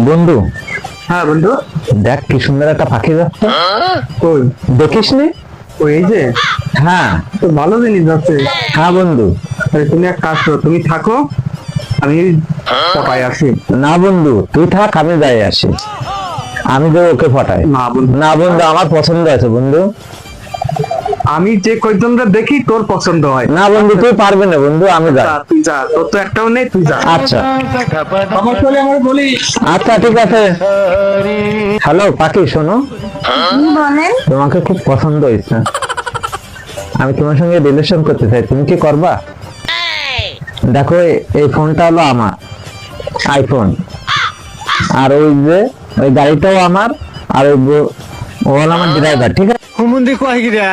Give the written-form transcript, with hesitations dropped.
বন্ধু, হ্যাঁ বন্ধু, দেখ কি সুন্দর একটা পাখি যাচ্ছে। কই? দেখিস নি? ওই এই যে, হ্যাঁ তো ভালো জিনিস আছে। হ্যাঁ বন্ধু। তাহলে তুমি এক কাজ করো, তুমি থাকো, আমি পটায় আসি। না বন্ধু, তুই থাক, আমি যাই আসি। আমি তো ওকে ফটাই। না বন্ধু, না বন্ধু, আমার পছন্দ আছে বন্ধু। আমি যে কয়জনরা দেখি তোর পছন্দ হয়। না বন্ধু, তুই পারবে না বন্ধু, আমি যাই। তুই যা, তোর তো একটাও নেই, তুই যা। আচ্ছা সমস্যা হলে আমার বলিস। আচ্ছা, ঠিক আছে। হ্যালো পাখি, শোনো, বলেন। তোমাকে খুব পছন্দ হয়েছে। আমি তোমার সঙ্গে রিলেশন করতে চাই, তুমি কি করবা? দেখো, এই ফোনটা হলো আমার, আইফোন। আর ওই যে ওই গাড়িটাও আমার। আর ওই ও হলো আমার ড্রাইভার, ঠিক আছে? হুমুন্দি কয় গিরা